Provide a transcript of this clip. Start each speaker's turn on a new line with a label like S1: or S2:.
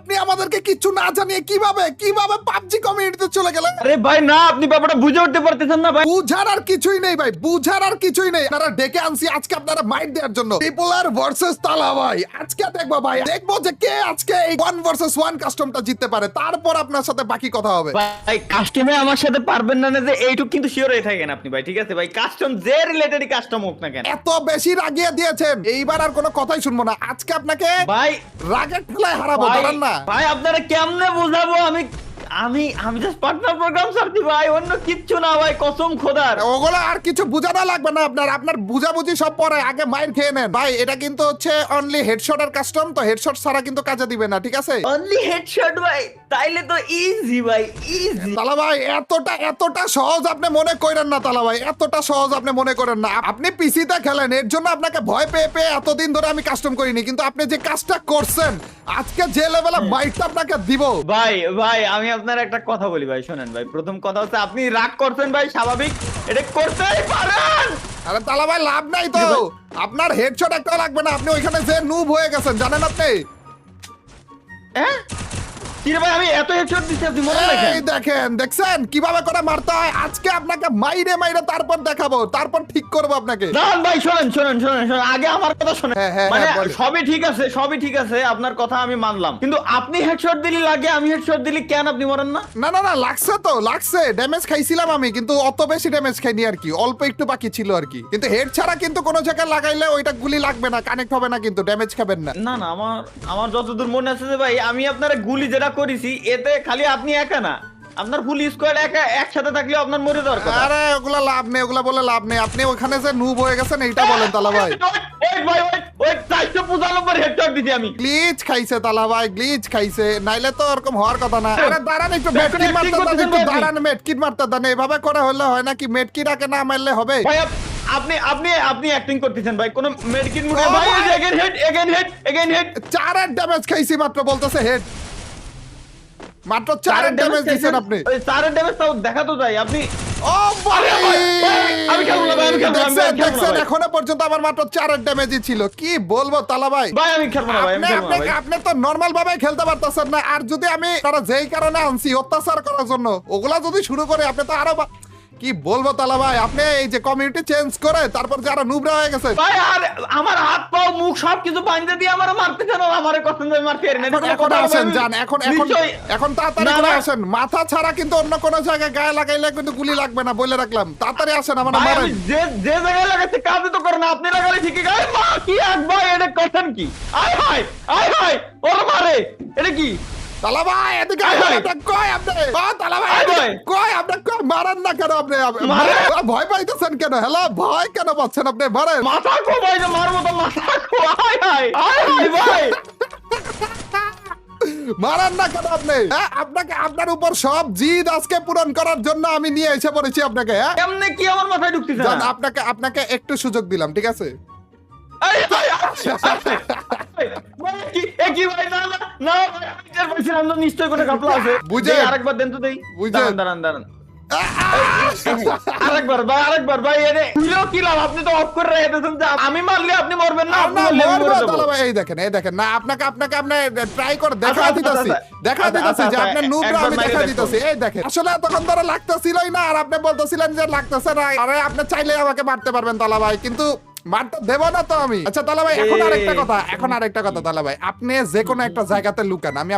S1: আপনি আমাদেরকে কিছু না জানিয়ে কিভাবে পাবজি কমিউনিটিতে চলে গেলেন?
S2: আরে ভাই না, আপনি ব্যাপারটা বুঝে উঠতে পারতেছেন না ভাই।
S1: বুঝার আর কিছুই নেই ভাই, বুঝার আর কিছুই নেই। আপনারা ডেকে আনছি আজকে আপনারা মাইট দেওয়ার জন্য। ট্রিপলার ভার্সেস তালা ভাই, আজকে দেখবো ভাই, দেখবো যে কে আজকে এই 1 ভার্সেস 1 কাস্টমটা জিততে পারে। তারপর আপনার সাথে বাকি কথা হবে।
S2: ভাই কাস্টমে আমার সাথে পারবেন না যে এইটুক কিন্তু শিওর হয়ে থাকেন আপনি ভাই, ঠিক আছে ভাই? কাস্টম যে রিলেটেডই কাস্টম হোক না কেন।
S1: এত বেশি রাগিয়ে দিয়েছেন, এইবার আর কোনো কথাই শুনবো না। আজকে আপনাকে
S2: ভাই
S1: রাগের ঠেলায় হারাবো, দাঁড়ান না
S2: ভাই আপনারা কেমনে বুঝাবো? আমি জাস্ট পার্টনার প্রোগ্রাম সারছি ভাই, অন্য কিচ্ছু না ভাই, কসম খোদার।
S1: ওগুলো আর কিছু বুঝানো লাগবে না আপনার বুঝাবুঝি সব পরে, আগে মাইর খেয়ে নেন ভাই। এটা কিন্তু হচ্ছে অনলি হেডশটের কাস্টম, তো হেডশট ছাড়া কিন্তু কাজে দিবে না, ঠিক আছে?
S2: অনলি হেডশট ভাই, তাইলে তো ইজি ভাই, ইজি।
S1: তালা ভাই এতটা সহজ আপনি মনে করেন না, তালা ভাই এতটা সহজ আপনি মনে করেন না। আপনি পিসিতে খেলেন, এর জন্য আপনাকে ভয় পেয়ে পেয়ে এতদিন ধরে আমি কাস্টম করিনি, কিন্তু আপনি যে কাজটা করছেন আজকে যে লেভেলে মাইরটা আপনাকে দিব
S2: ভাই আমি আপনার একটা কথা বলি ভাই, শোনেন ভাই। প্রথম কথা হচ্ছে আপনি রাগ করছেন ভাই, স্বাভাবিক, এটা করতেই পারেন।
S1: আরে তালা ভাই লাভ নাই তো, আপনার হেডশট একটা লাগবে না। আপনি ওইখানে যে নুব হয়ে গেছেন জানেন আপনি।
S2: হ্যাঁ কি রে ভাই, আমি এত হেডশট দিচ্ছি আপনি মনে রাখেন।
S1: এই দেখেন, দেখছেন কিভাবে করে মারতে হয়? আজকে আপনাকে মাইরে তারপর দেখাবো, তারপর ঠিক করবো আপনাকে।
S2: দাঁড়ান ভাই, শোনেন, আগে আমার কথা শোনেন।
S1: হ্যাঁ,
S2: মানে
S1: বলেন।
S2: সবই ঠিক আছে, আপনার কথা আমি মানলাম, কিন্তু আপনি হেডশট দিলি লাগে, আমি হেডশট দিলি কেন আপনি মরেন না?
S1: না লাগছে ড্যামেজ খাইছিলাম আমি, কিন্তু অত বেশি ড্যামেজ খাইনি আর কি, অল্প একটু বাকি ছিল আর কি। কিন্তু হেড ছাড়া কিন্তু কোনো জায়গায় লাগাইলে ওইটা গুলি লাগবে না, কানেক্ট হবে না, কিন্তু ড্যামেজ খাবেন না।
S2: না আমার যতদূর মনে আছে যে ভাই, আমি আপনার গুলি যেটা করেছি এতে খালি আপনি একা না, আপনার ফুল স্কোয়াড একসাথে থাকলে আপনার মরে যাওয়ার কথা।
S1: আরে ওগুলা লাভ নেই, ওগুলা বলে লাভ নেই। আপনি ওখানে যে নুব হয়ে গেছেন এইটা বলেন তালা ভাই।
S2: ওই 495 হেডশট দিছি আমি।
S1: গ্লিচ খাইছে তালা ভাই, গ্লিচ খাইছে, নাইলে তো এরকম হওয়ার কথা না। আরে দাঁড়ান একটু মেডকিট মারতে দাঁড়ান, একটু দাঁড়ান, মেডকিট মারতে দাঁড়ান। এভাবে করে হলে হয় নাকি? মেডকিট আগে না মারলে হবে?
S2: ভাই আপনি অ্যাক্টিং করতেছেন ভাই, কোন মেডিকেট মুডে ভাই। এগেইন হেড
S1: 4 ড্যামেজ খাইছি মাত্র, বলতেছে হেড। মাত্র 4 ড্যামেজ দিছেন আপনি।
S2: ওই 4 ড্যামেজ তাও দেখা তো যায় আপনি।
S1: ও ভাই
S2: আমি খেলবো না ভাই, আমি খেলবো না,
S1: দেখছেন এখনো পর্যন্ত আমার মাত্র 4 ড্যামেজই ছিল। কি বলবো তালা ভাই,
S2: ভাই আমি খেলবো না ভাই, আমি খেলবো না ভাই।
S1: আপনি তো নরমাল ভাবে খেলতে পারতেছেন না। আর যদি আমি তারা যেই কারণে আনছি অত্যাচার করার জন্য, ওগুলা যদি শুরু করে আপনি তো আরো কি বলবো তালা ভাই, আপনি এই যে কমিউনিটি চেঞ্জ করে তারপর যারা নুবরা হয়ে গেছে
S2: ভাই, আর আমার হাত পা মুখ সবকিছু বাঁধতে দিয়ে আমারে মারতে চান, আমারে কষ্ট করে মারতে পারেন না।
S1: এখন আসেন যান, এখন তাড়াতাড়ি করে আসেন। মাথা ছাড়া কিন্তু অন্য কোনো জায়গায় গায়ে লাগাইলে কিন্তু গুলি লাগবে না, বলে রাখলাম। তাড়াতাড়ি আসেন, আমার মারেন।
S2: যে জায়গায় লাগাতে কাজে তো করে না, আপনি লাগালে ঠিকই গায়ে। মা কি এক ভাই, এটা কথা কি? আয় হায় ওর মারে, এটা কি?
S1: তালা ভাই এদিকে কয় আপনি, তালা ভাই কয় আপনি মারান না কেন? আপনি ভয় পাইতেছেন কেন? হ্যালো, ভয় কেন পাচ্ছেন আপনি? মারেন।
S2: মাথা কো ভাই, যে মারবো তো মাথা কো। আয় হায় ভাই
S1: মারান না কেন আপনি? আপনাকে আপনার উপর সব জিদ আজকে পূরণ করার জন্য আমি নিয়ে এসে পড়েছি আপনাকে।
S2: কেমনে কি আমার মাথায় ঢুকতেছে না?
S1: আপনাকে একটু সুযোগ দিলাম, ঠিক আছে?
S2: নিশ্চয় কোনো ঘটনা আছে, বুঝে আরেকবার দেন তো দেই। দাঁড়ান আরেকবার ভাই, কি লাভ? আপনি তো অফ করে রেখেছেন যে আমি মারলে আপনি মরবেন না।
S1: এই দেখেন না, আপনাকে আপনি ট্রাই করে দেখা দিতেছি যে আপনার নুবরা আমি দেখা দিতেছি। এই দেখেন, আসলে তখন ধরে লাগতেছিলই না, আর আপনি বলতেছিলেন যে লাগতেছে না। আরে আপনি চাইলে আমাকে মারতে পারবেন তালা ভাই, কিন্তু মারতে দেব না তো আমি। আচ্ছা তালা ভাই, এখন আরেকটা কথা তালা ভাই, আপনি যে কোনো একটা জায়গাতে লুকান, আমি